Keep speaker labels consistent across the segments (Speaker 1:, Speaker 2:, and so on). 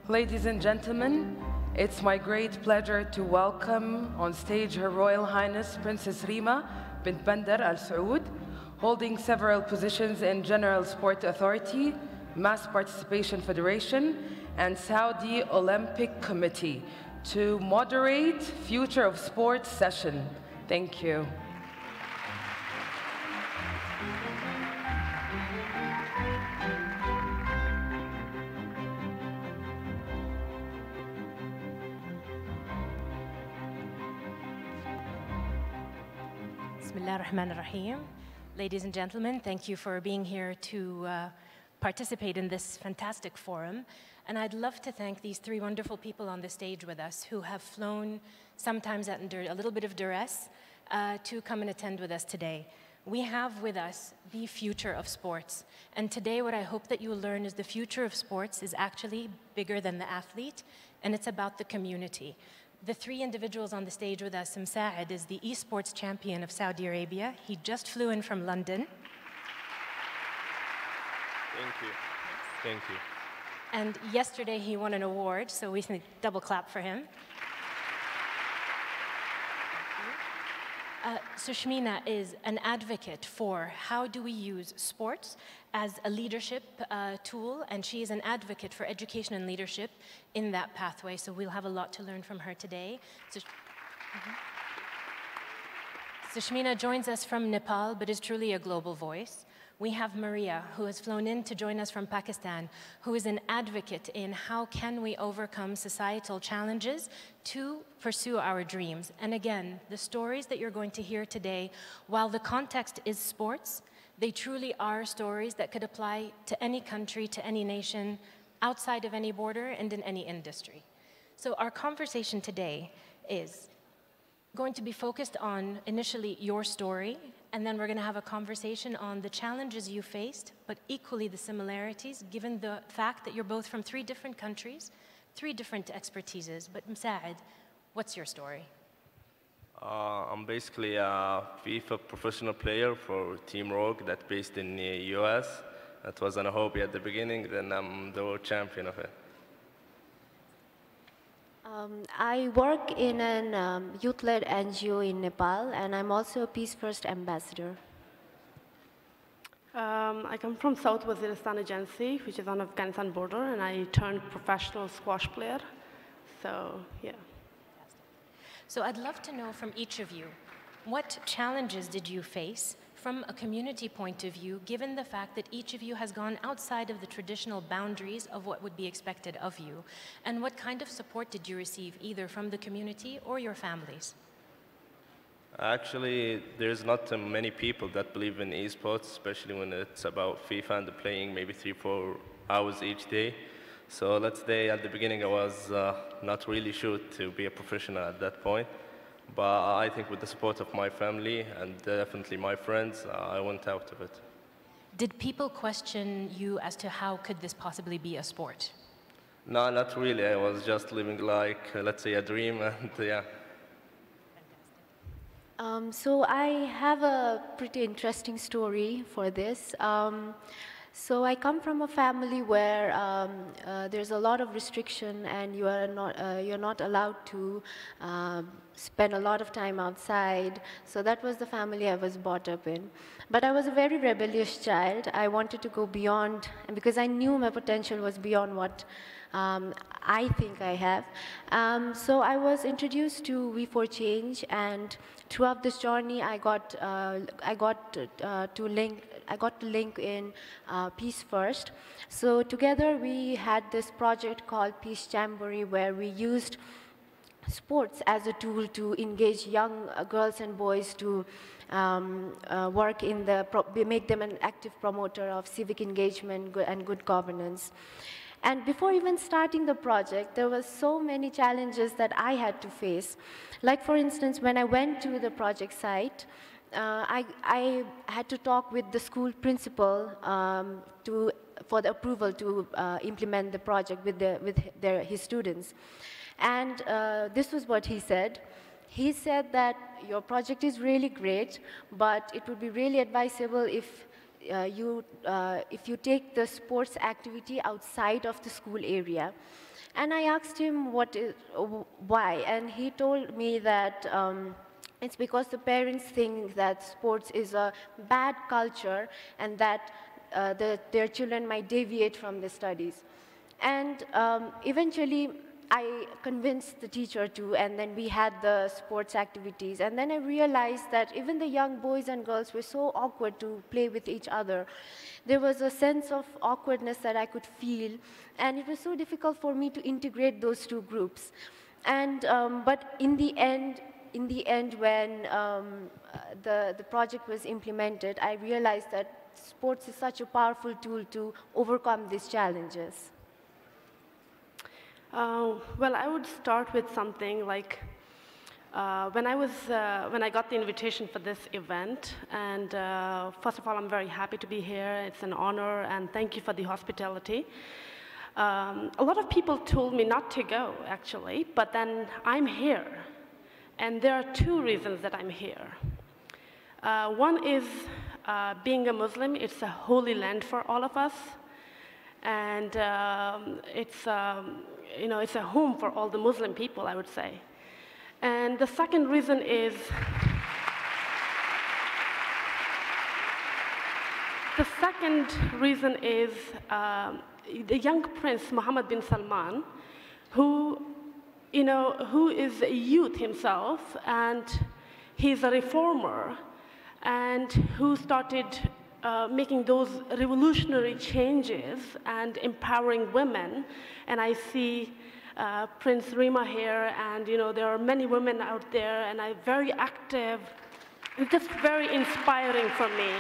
Speaker 1: Ladies and gentlemen, it's my great pleasure to welcome on stage Her Royal Highness Princess Reema bint Bandar Al Saud, holding several positions in General Sport Authority, Mass Participation Federation, and Saudi Olympic Committee, to moderate Future of Sports session. Thank you.
Speaker 2: Bismillah ar-Rahman ar-Rahim. Ladies and gentlemen, thank you for being here to participate in this fantastic forum. And I'd love to thank these three wonderful people on the stage with us who have flown, sometimes under a little bit of duress, to come and attend with us today. We have with us the future of sports. And today what I hope that you'll learn is the future of sports is actually bigger than the athlete, and it's about the community. The three individuals on the stage with us, Musaed is the Esports champion of Saudi Arabia. He just flew in from London.
Speaker 3: Thank you. Thank you.
Speaker 2: And yesterday he won an award, so we can double clap for him. Sushmina is an advocate for how do we use sports as a leadership tool, and she is an advocate for education and leadership in that pathway, so we'll have a lot to learn from her today. Sushmina joins us from Nepal, but is truly a global voice. We have Maria, who has flown in to join us from Pakistan, who is an advocate in how can we overcome societal challenges to pursue our dreams. And again, the stories that you're going to hear today, while the context is sports, they truly are stories that could apply to any country, to any nation, outside of any border, and in any industry. So our conversation today is going to be focused on initially your story, and then we're going to have a conversation on the challenges you faced, but equally the similarities, given the fact that you're both from three different countries, three different expertises. But Musaed, what's your story?
Speaker 3: I'm basically a FIFA professional player for Team Rogue that's based in the US. That was a hobby at the beginning, then I'm the world champion of it.
Speaker 4: I work in an youth-led NGO in Nepal, and I'm also a Peace First ambassador.
Speaker 5: I come from South Waziristan Agency, which is on Afghanistan border, and I turned professional squash player. So, yeah.
Speaker 2: So I'd love to know from each of you, what challenges did you face from a community point of view, given the fact that each of you has gone outside of the traditional boundaries of what would be expected of you? And what kind of support did you receive, either from the community or your families?
Speaker 3: Actually, there's not many people that believe in esports, especially when it's about FIFA and playing maybe 3-4 hours each day. So let's say at the beginning I was not really sure to be a professional at that point. But I think with the support of my family and definitely my friends, I went out of it.
Speaker 2: Did people question you as to how could this possibly be a sport?
Speaker 3: No, not really. I was just living like, let's say, a dream, and yeah.
Speaker 4: So I have a pretty interesting story for this. So I come from a family where there's a lot of restriction, and you're not allowed to spend a lot of time outside. So that was the family I was brought up in. But I was a very rebellious child. I wanted to go beyond, and because I knew my potential was beyond what I think I have. So I was introduced to V4 Change, and throughout this journey, I got to link in Peace First. So together we had this project called Peace Jamboree, where we used sports as a tool to engage young girls and boys to work in make them an active promoter of civic engagement and good governance. And before even starting the project, there were so many challenges that I had to face. Like, for instance, when I went to the project site, I had to talk with the school principal for the approval to implement the project with his students. And this was what he said. He said that your project is really great, but it would be really advisable if you take the sports activity outside of the school area. And I asked him why, and he told me that it's because the parents think that sports is a bad culture and that their children might deviate from the studies. And eventually, I convinced the teacher to, and then we had the sports activities. And then I realized that even the young boys and girls were so awkward to play with each other. There was a sense of awkwardness that I could feel, and it was so difficult for me to integrate those two groups. And but in the end, when the project was implemented, I realized that sports is such a powerful tool to overcome these challenges.
Speaker 5: Well, I would start with something like when I got the invitation for this event, and first of all, I'm very happy to be here. It's an honor, and thank you for the hospitality. A lot of people told me not to go, actually, but then I'm here, and there are two reasons that I'm here. One is being a Muslim. It's a holy land for all of us, and it's a home for all the Muslim people, I would say. And the second reason is the young prince, Mohammed bin Salman, who is a youth himself, and he's a reformer, and who started making those revolutionary changes and empowering women. And I see Prince Reema here, and there are many women out there, and I'm very active. It's just very inspiring for me.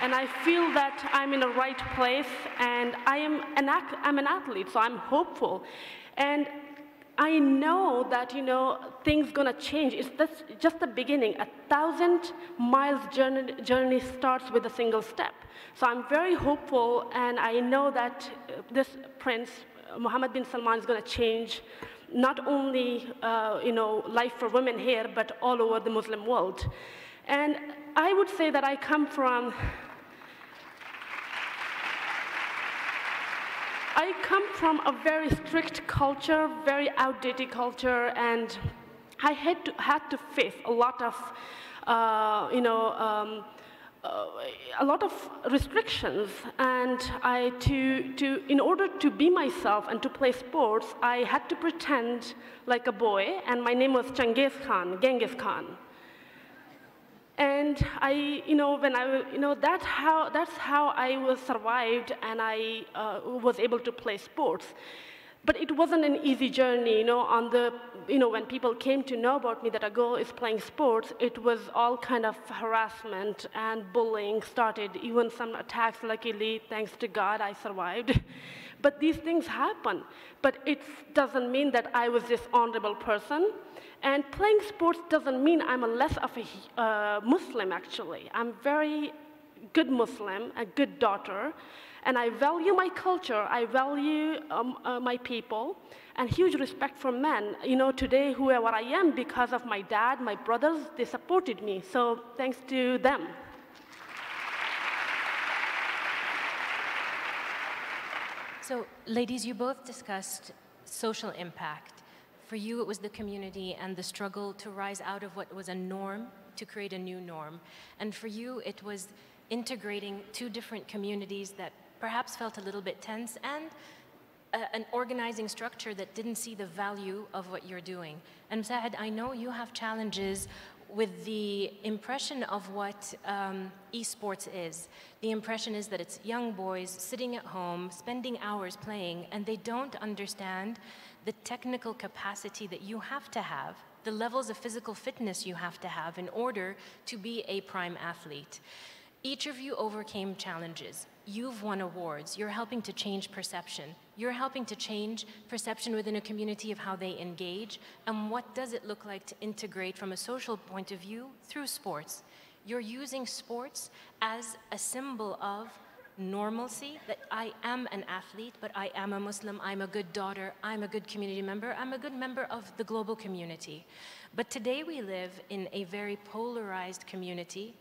Speaker 5: And I feel that I'm in the right place, and I'm an athlete, so I'm hopeful. And I know that things gonna change. It's just the beginning. 1,000 miles journey starts with a single step. So I'm very hopeful, and I know that this prince, Mohammed bin Salman, is gonna change not only life for women here, but all over the Muslim world. And I would say that I come from a very strict culture, very outdated culture, and I had to face a lot of, a lot of restrictions. And in order to be myself and to play sports, I had to pretend like a boy, and my name was Genghis Khan. And that's how I was survived, and I was able to play sports. But it wasn't an easy journey, when people came to know about me that a girl is playing sports, it was all kind of harassment and bullying started, even some attacks. Luckily, thanks to God, I survived. But these things happen. But it doesn't mean that I was this honorable person. And playing sports doesn't mean I'm a less of a Muslim, actually. I'm very good Muslim, a good daughter, and I value my culture, I value my people, and huge respect for men. Today, whoever I am, because of my dad, my brothers, they supported me, so thanks to them.
Speaker 2: So, ladies, you both discussed social impact. For you, it was the community and the struggle to rise out of what was a norm to create a new norm. And for you, it was integrating two different communities that perhaps felt a little bit tense and an organizing structure that didn't see the value of what you're doing. And Musaed, I know you have challenges with the impression of what esports is. The impression is that it's young boys sitting at home, spending hours playing, and they don't understand the technical capacity that you have to have, the levels of physical fitness you have to have in order to be a prime athlete. Each of you overcame challenges. You've won awards. You're helping to change perception. You're helping to change perception within a community of how they engage and what does it look like to integrate from a social point of view through sports. You're using sports as a symbol of normalcy, that I am an athlete, but I am a Muslim, I'm a good daughter, I'm a good community member, I'm a good member of the global community. But today we live in a very polarized community,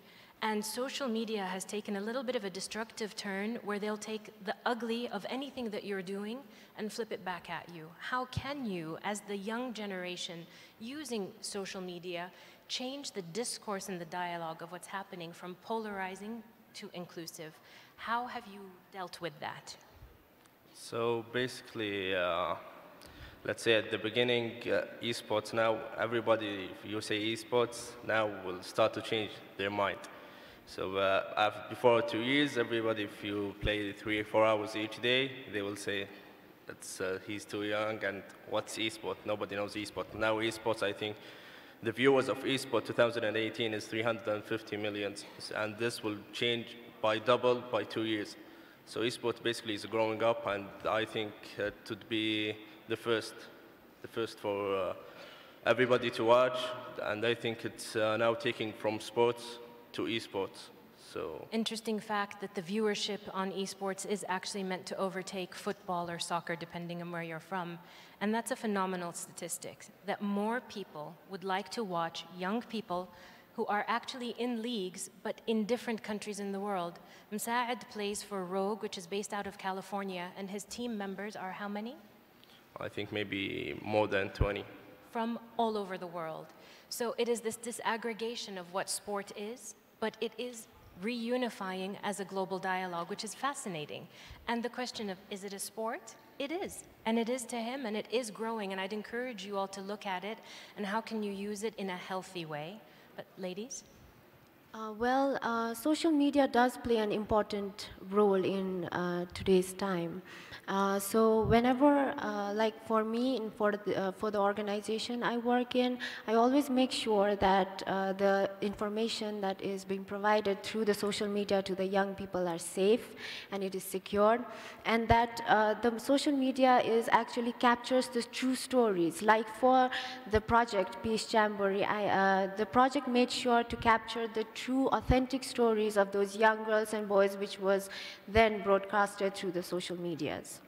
Speaker 2: and social media has taken a little bit of a destructive turn where they'll take the ugly of anything that you're doing and flip it back at you. How can you, as the young generation, using social media, change the discourse and the dialogue of what's happening from polarizing to inclusive? How have you dealt with that?
Speaker 3: So basically, let's say at the beginning, esports now, everybody, if you say esports, now will start to change their mind. So before 2 years, everybody, if you play 3 or 4 hours each day, they will say, he's too young, and what's esports? Nobody knows esports. Now esports, I think, the viewers of esports 2018 is 350 million, and this will change by double by 2 years. So esports basically is growing up, and I think it would be the first for everybody to watch, and I think it's now taking from sports to esports. So
Speaker 2: interesting fact that the viewership on esports is actually meant to overtake football or soccer, depending on where you're from. And that's a phenomenal statistic, that more people would like to watch young people who are actually in leagues, but in different countries in the world. Musaed plays for Rogue, which is based out of California, and his team members are how many?
Speaker 3: I think maybe more than 20.
Speaker 2: From all over the world. So it is this disaggregation of what sport is, but it is reunifying as a global dialogue, which is fascinating. And the question of, is it a sport? It is. And it is to him, and it is growing. And I'd encourage you all to look at it, and how can you use it in a healthy way? But ladies?
Speaker 4: Social media does play an important role in today's time. So whenever, like for me and for the organization I work in, I always make sure that the information that is being provided through the social media to the young people are safe and it is secured, and that the social media actually captures the true stories. Like for the project Peace Jamboree, the project made sure to capture the true, authentic stories of those young girls and boys, which was then broadcasted through the social medias.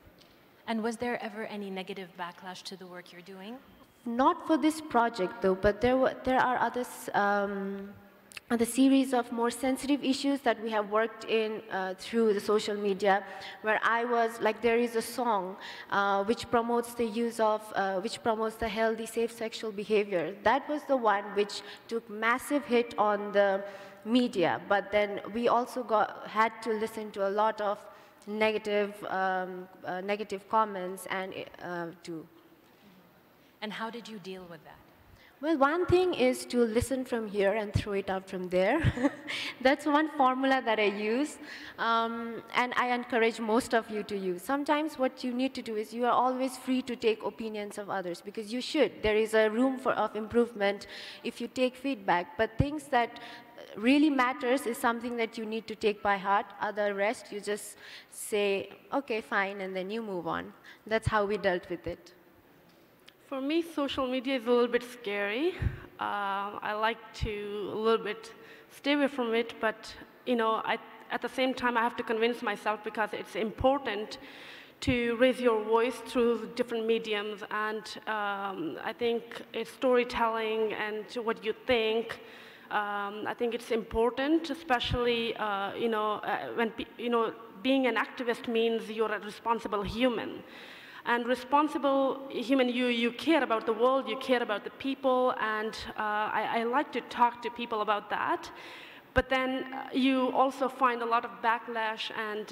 Speaker 2: And was there ever any negative backlash to the work you're doing?
Speaker 4: Not for this project, though, but there are other series of more sensitive issues that we have worked in through the social media, where I was, like, there is a song which promotes the use of, which promotes the healthy, safe sexual behavior. That was the one which took massive hit on the media, but then we also had to listen to a lot of negative comments and
Speaker 2: And how did you deal with that?
Speaker 4: Well, one thing is to listen from here and throw it out from there. That's one formula that I use, and I encourage most of you to use. Sometimes what you need to do is you are always free to take opinions of others, because you should. There is a room of improvement if you take feedback, but things that really matters is something that you need to take by heart. Other rest, you just say, okay, fine, and then you move on. That's how we dealt with it.
Speaker 5: For me, social media is a little bit scary. I like to a little bit stay away from it, but at the same time, I have to convince myself, because it's important to raise your voice through different mediums. And I think it's storytelling and what you think. I think it's important, especially when being an activist means you're a responsible human. And responsible human, you care about the world, you care about the people, and I like to talk to people about that. But then you also find a lot of backlash and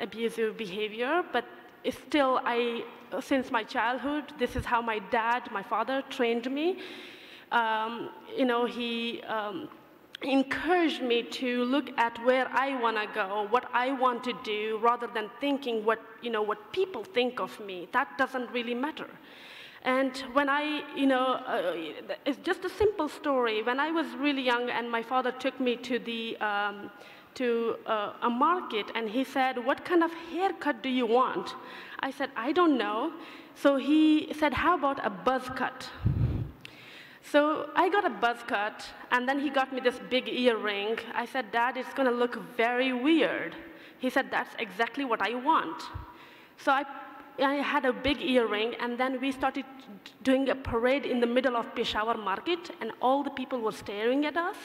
Speaker 5: abusive behavior. But still, since my childhood, this is how my father trained me. He encouraged me to look at where I want to go, what I want to do, rather than thinking what people think of me. That doesn't really matter. And when it's just a simple story. When I was really young, and my father took me to a market, and he said, "What kind of haircut do you want?" I said, "I don't know." So he said, "How about a buzz cut?" So I got a buzz cut, and then he got me this big earring. I said, "Dad, it's going to look very weird." He said, "That's exactly what I want." So I had a big earring, and then we started doing a parade in the middle of Peshawar market, and all the people were staring at us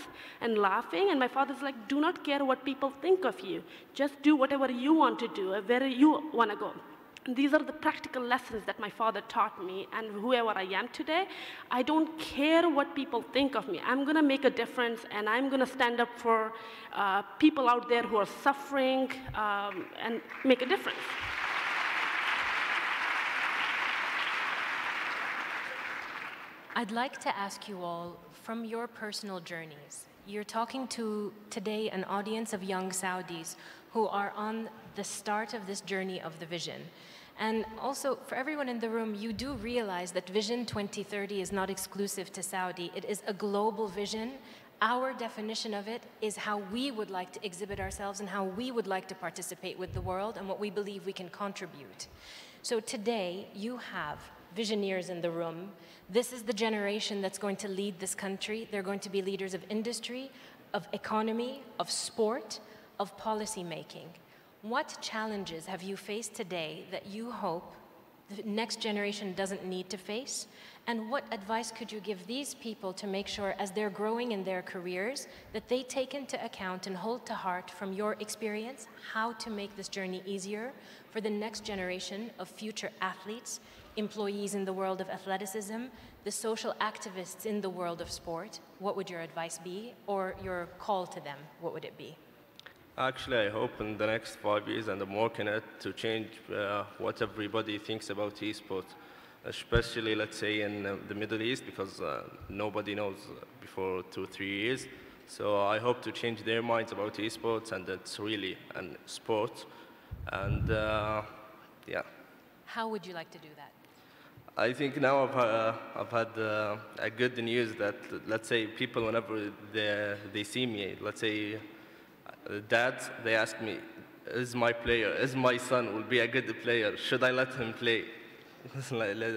Speaker 5: and laughing, and my father's like, "Do not care what people think of you. Just do whatever you want to do, where you want to go." And these are the practical lessons that my father taught me, and whoever I am today, I don't care what people think of me. I'm going to make a difference, and I'm going to stand up for people out there who are suffering and make a difference.
Speaker 2: I'd like to ask you all, from your personal journeys, you're talking to today an audience of young Saudis who are on the start of this journey of the vision. And also, for everyone in the room, you do realize that Vision 2030 is not exclusive to Saudi. It is a global vision. Our definition of it is how we would like to exhibit ourselves and how we would like to participate with the world and what we believe we can contribute. So today, you have visioneers in the room. This is the generation that's going to lead this country. They're going to be leaders of industry, of economy, of sport, of policy making. What challenges have you faced today that you hope the next generation doesn't need to face? And what advice could you give these people to make sure, as they're growing in their careers, that they take into account and hold to heart from your experience how to make this journey easier for the next generation of future athletes, employees in the world of athleticism, the social activists in the world of sport? What would your advice be, or your call to them, what would it be?
Speaker 3: Actually, I hope in the next 5 years, and I'm working it to change what everybody thinks about esports, especially, let's say, in the Middle East, because nobody knows before 2-3 years. So I hope to change their minds about esports, and it's really a sport. And yeah.
Speaker 2: How would you like to do that?
Speaker 3: I think now I've had a good news that, let's say, people, whenever they see me, let's say, dads, they ask me, is my son will be a good player? Should I let him play?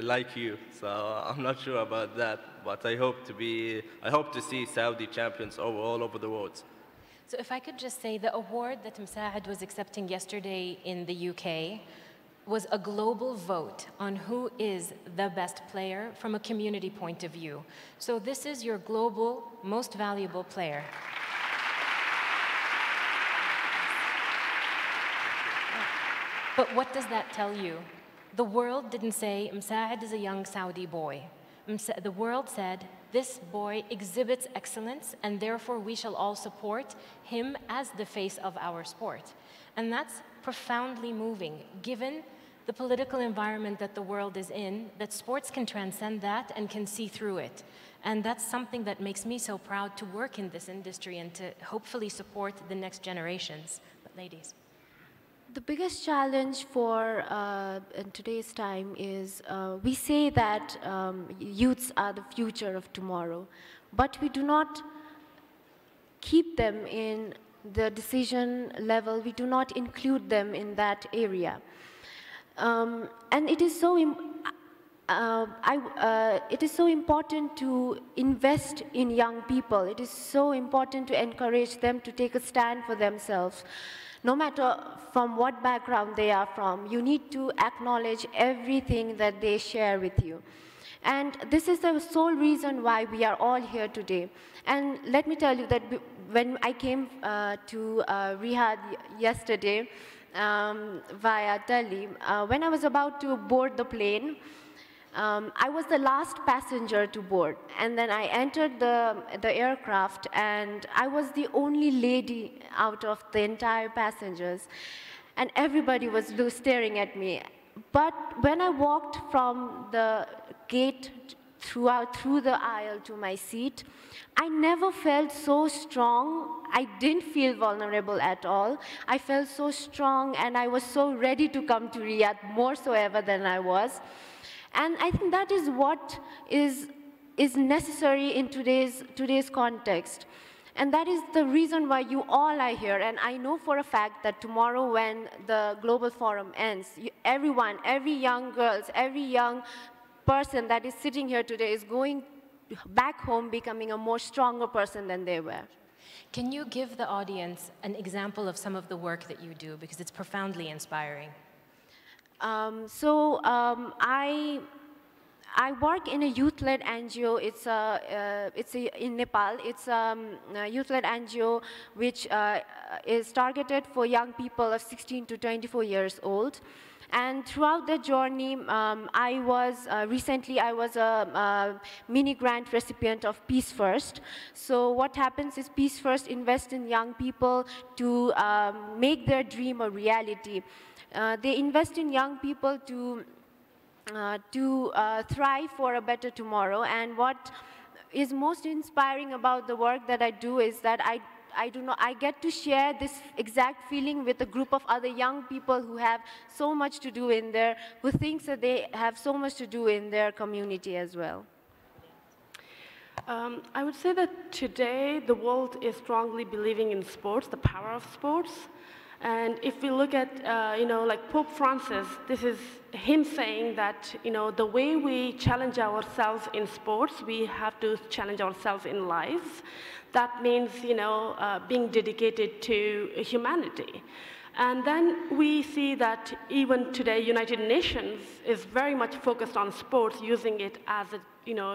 Speaker 3: like you. So I'm not sure about that, but I hope to see Saudi champions all over the world.
Speaker 2: So if I could just say, the award that Musaed was accepting yesterday in the UK was a global vote on who is the best player from a community point of view. So this is your global most valuable player. But what does that tell you? The world didn't say, Musaed is a young Saudi boy. The world said, this boy exhibits excellence, and therefore we shall all support him as the face of our sport. And that's profoundly moving, given the political environment that the world is in, that sports can transcend that and can see through it. And that's something that makes me so proud to work in this industry and to hopefully support the next generations. But ladies.
Speaker 4: The biggest challenge for in today's time is we say that youths are the future of tomorrow, but we do not keep them in the decision level. We do not include them in that area. And it is so important to invest in young people. It is so important to encourage them to take a stand for themselves. No matter from what background they are from, you need to acknowledge everything that they share with you. And this is the sole reason why we are all here today. And let me tell you that when I came to Riyadh yesterday, via Delhi. When I was about to board the plane, I was the last passenger to board, and then I entered the aircraft, and I was the only lady out of the entire passengers, and everybody was staring at me. But when I walked from the gate through the aisle to my seat, I never felt so strong. I didn't feel vulnerable at all. I felt so strong, and I was so ready to come to Riyadh, more so ever than I was. And I think that is what is necessary in today's context. And that is the reason why you all are here. And I know for a fact that tomorrow when the Global Forum ends, everyone, every young girl, every young person that is sitting here today is going back home becoming a more stronger person than they were.
Speaker 2: Can you give the audience an example of some of the work that you do? Because it's profoundly inspiring.
Speaker 4: I work in a youth-led NGO. It's in Nepal. It's a youth-led NGO which is targeted for young people of 16 to 24 years old. And throughout the journey, recently I was a mini grant recipient of Peace First. So what happens is Peace First invests in young people to make their dream a reality. They invest in young people to thrive for a better tomorrow. And what is most inspiring about the work that I do is that I get to share this exact feeling with a group of other young people who have so much to do who thinks that they have so much to do in their community as well.
Speaker 5: I would say that today the world is strongly believing in sports, the power of sports. And if we look at, like Pope Francis, this is him saying that, the way we challenge ourselves in sports, we have to challenge ourselves in life. That means, being dedicated to humanity. And then we see that even today, United Nations is very much focused on sports, using it as a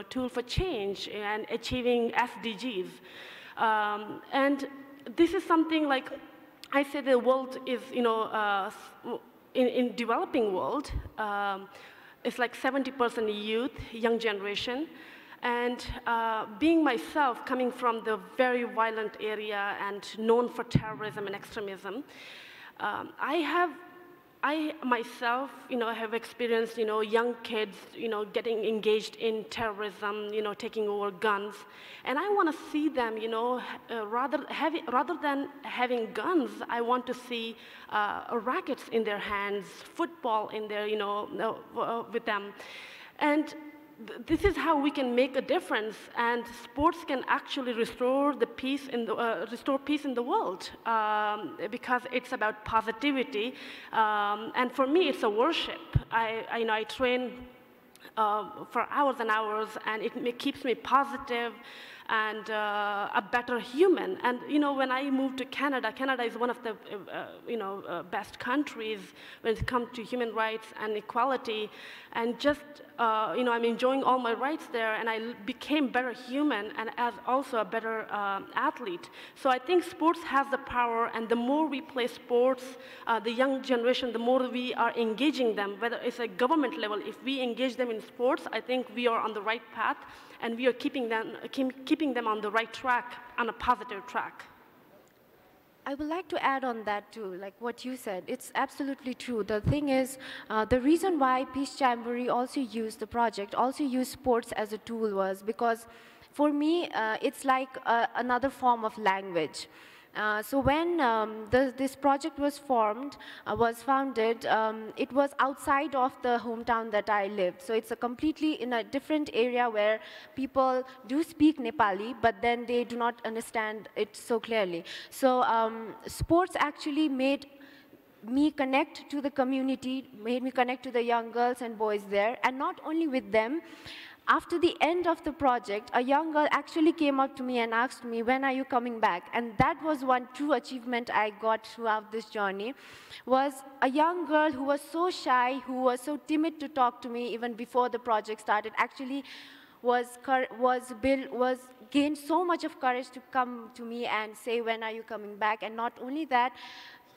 Speaker 5: tool for change and achieving SDGs. And this is something like, I say the world is, in developing world, it's like 70% youth, young generation. And being myself, coming from the very violent area and known for terrorism and extremism, I myself, have experienced, young kids, getting engaged in terrorism, taking over guns. And I want to see them, rather than having guns, I want to see rackets in their hands, football in their, with them. And this is how we can make a difference, and sports can actually restore the peace in the world, because it's about positivity. And for me, it's a worship. I train for hours and hours, and it keeps me positive and a better human. And when I moved to Canada, Canada is one of the best countries when it comes to human rights and equality. And just I'm enjoying all my rights there, and I became better human and as also a better athlete. So I think sports has the power, and the more we play sports, the young generation, the more we are engaging them, whether it's a government level. If we engage them in sports, I think we are on the right path, and we are keeping them on the right track, on a positive track.
Speaker 4: I would like to add on that too, like what you said. It's absolutely true. The thing is, the reason why Peace Jamboree also used the project, also used sports as a tool was because for me, it's like another form of language. So when this project was founded, it was outside of the hometown that I lived. So it's a completely in a different area where people do speak Nepali, but then they do not understand it so clearly. So sports actually made me connect to the community, made me connect to the young girls and boys there, and not only with them. After the end of the project, a young girl actually came up to me and asked me, when are you coming back? And that was one true achievement I got throughout this journey, was a young girl who was so shy, who was so timid to talk to me even before the project started, actually gained so much of courage to come to me and say, when are you coming back? And not only that,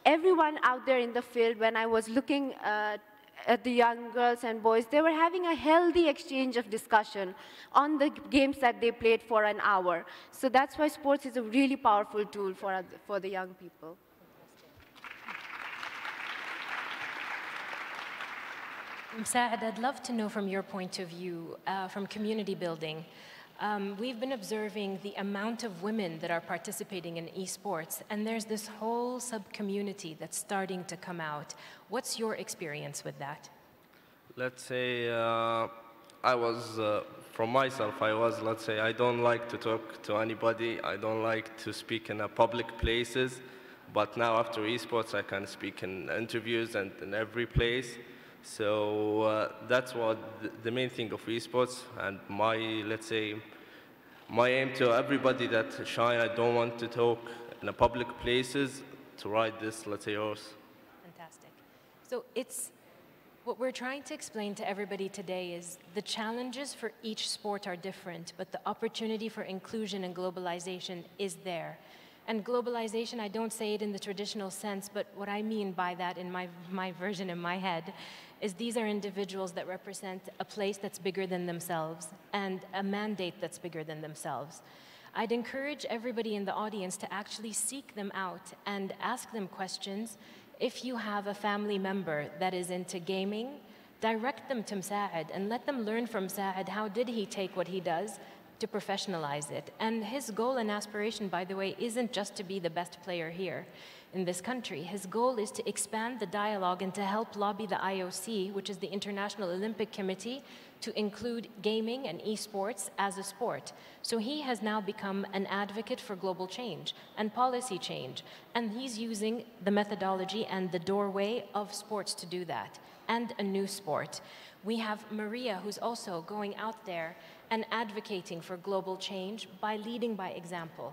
Speaker 4: everyone out there in the field, when I was looking at the young girls and boys, they were having a healthy exchange of discussion on the games that they played for an hour. So that's why sports is a really powerful tool for the young people.
Speaker 2: Musaed, I'd love to know from your point of view, from community building. We've been observing the amount of women that are participating in esports, and there's this whole sub-community that's starting to come out. What's your experience with that?
Speaker 3: Let's say from myself, let's say, I don't like to talk to anybody. I don't like to speak in public places. But now after esports, I can speak in interviews and in every place. So that's what the main thing of esports, and let's say, my aim to everybody that shy, I don't want to talk in public places, to ride this, let's say, horse.
Speaker 2: Fantastic. So what we're trying to explain to everybody today is the challenges for each sport are different, but the opportunity for inclusion and globalization is there. And globalization, I don't say it in the traditional sense, but what I mean by that in my version in my head is these are individuals that represent a place that's bigger than themselves and a mandate that's bigger than themselves. I'd encourage everybody in the audience to actually seek them out and ask them questions. If you have a family member that is into gaming, direct them to Musaed and let them learn from Musaed how did he take what he does to professionalize it. And his goal and aspiration, by the way, isn't just to be the best player here in this country. His goal is to expand the dialogue and to help lobby the IOC, which is the International Olympic Committee, to include gaming and esports as a sport. So he has now become an advocate for global change and policy change. And he's using the methodology and the doorway of sports to do that, and a new sport. We have Maria, who's also going out there and advocating for global change by leading by example.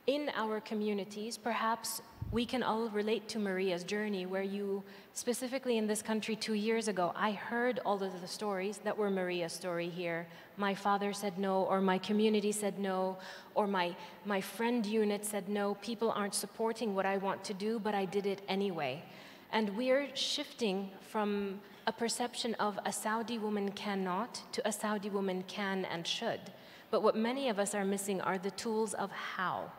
Speaker 2: In our communities, perhaps we can all relate to Maria's journey, where you, specifically in this country 2 years ago, I heard all of the stories that were Maria's story here. My father said no, or my community said no, or my friend unit said no. People aren't supporting what I want to do, but I did it anyway. And we're shifting from a perception of a Saudi woman cannot to a Saudi woman can and should. But what many of us are missing are the tools of how.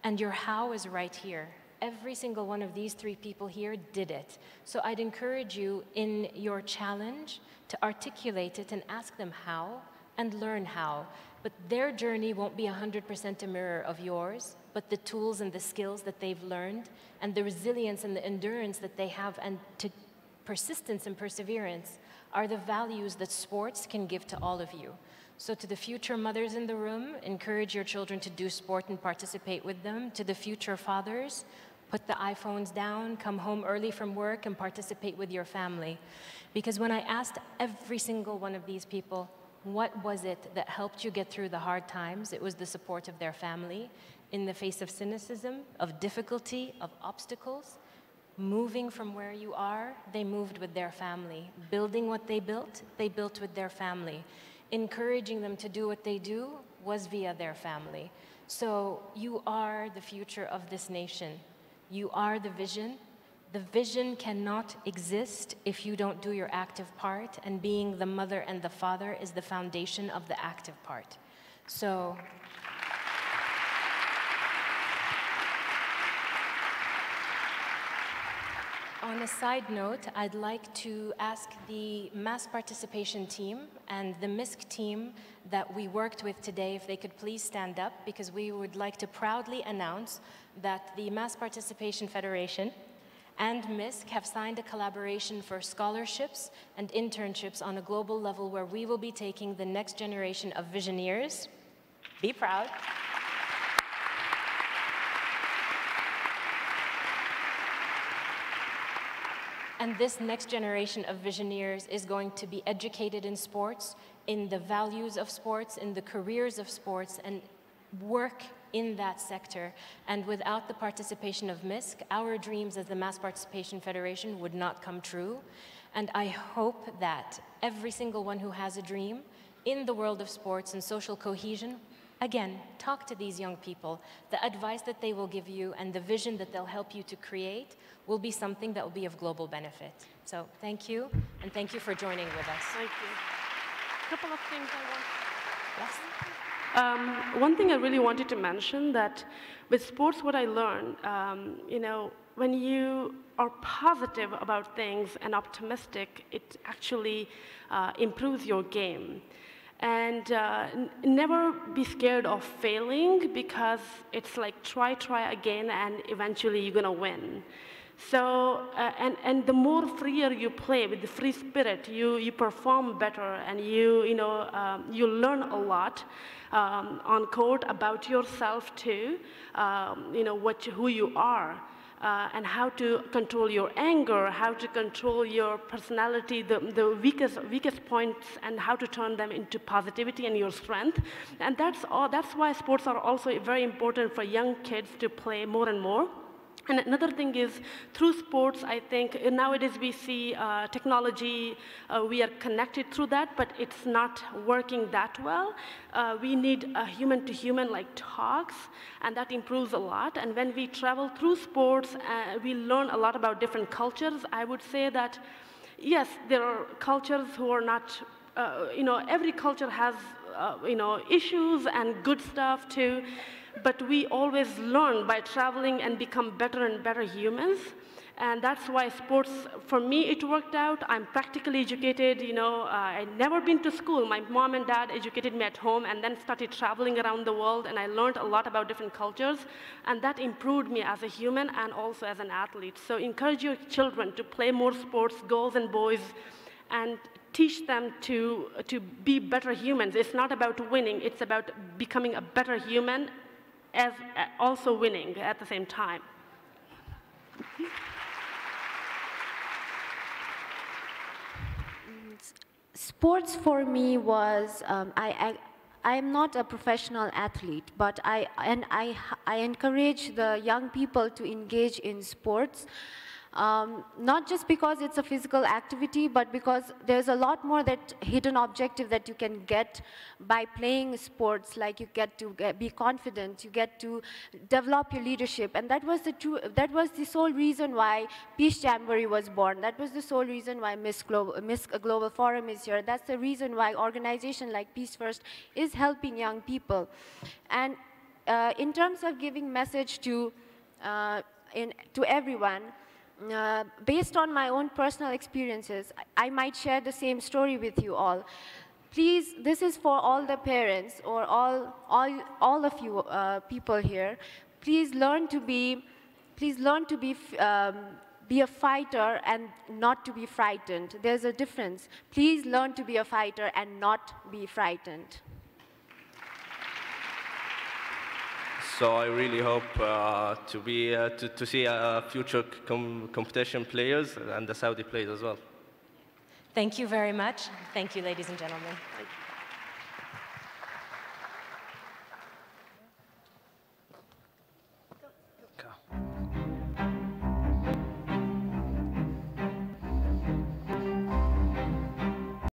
Speaker 2: And your how is right here. Every single one of these 3 people here did it. So I'd encourage you in your challenge to articulate it and ask them how and learn how. But their journey won't be 100% a mirror of yours, but the tools and the skills that they've learned and the resilience and the endurance that they have, and to persistence and perseverance are the values that sports can give to all of you. So to the future mothers in the room, encourage your children to do sport and participate with them. To the future fathers, put the iPhones down, come home early from work and participate with your family. Because when I asked every single one of these people, what was it that helped you get through the hard times? It was the support of their family in the face of cynicism, of difficulty, of obstacles. Moving from where you are, they moved with their family. Building what they built with their family. Encouraging them to do what they do was via their family. So you are the future of this nation. You are the vision. The vision cannot exist if you don't do your active part, and being the mother and the father is the foundation of the active part. So on a side note, I'd like to ask the mass participation team and the Misk team that we worked with today if they could please stand up, because we would like to proudly announce that the Mass Participation Federation and Misk have signed a collaboration for scholarships and internships on a global level, where we will be taking the next generation of visioneers. Be proud. And this next generation of visioneers is going to be educated in sports, in the values of sports, in the careers of sports, and work in that sector. And without the participation of Misk, our dreams as the Mass Participation Federation would not come true. And I hope that every single one who has a dream in the world of sports and social cohesion Again, talk to these young people. The advice that they will give you and the vision that they'll help you to create will be something that will be of global benefit. So thank you, and thank you for joining with us.
Speaker 5: Thank you. A couple of things I want.
Speaker 2: Yes?
Speaker 5: One thing I really wanted to mention that with sports, what I learned, when you are positive about things and optimistic, it actually improves your game. And never be scared of failing, because it's like try again, and eventually you're gonna win. So, and the more freer you play with the free spirit, you perform better, and you learn a lot on court about yourself too, who you are. And how to control your anger, how to control your personality, the weakest points, and how to turn them into positivity and your strength. And that's why sports are also very important for young kids to play more and more. And another thing is, through sports, I think nowadays we see technology, we are connected through that, but it's not working that well. We need human-to-human like talks, and that improves a lot. And when we travel through sports, we learn a lot about different cultures. I would say that, yes, there are cultures who are not, every culture has, issues and good stuff too. But we always learn by traveling and become better and better humans. And that's why sports, for me, it worked out. I'm practically educated. I'd never been to school. My mom and dad educated me at home, and then started traveling around the world, and I learned a lot about different cultures. And that improved me as a human and also as an athlete. So encourage your children to play more sports, girls and boys, and teach them to be better humans. It's not about winning. It's about becoming a better human, as also winning at the same time.
Speaker 4: Sports for me was, I am not a professional athlete, but I encourage the young people to engage in sports. Not just because it's a physical activity, but because there's a lot more that hidden objective that you can get by playing sports. Like you get to be confident, you get to develop your leadership, and that was the sole reason why Peace Jamboree was born. That was the sole reason why Misk Global Forum is here. That's the reason why organization like Peace First is helping young people. And in terms of giving message to everyone, based on my own personal experiences, I might share the same story with you all. Please, this is for all the parents or all of you people here. Please learn to be a fighter and not to be frightened. There's a difference. Please learn to be a fighter and not be frightened.
Speaker 3: So I really hope to see future competition players and the Saudi players as well.
Speaker 2: Thank you very much. Thank you, ladies and gentlemen.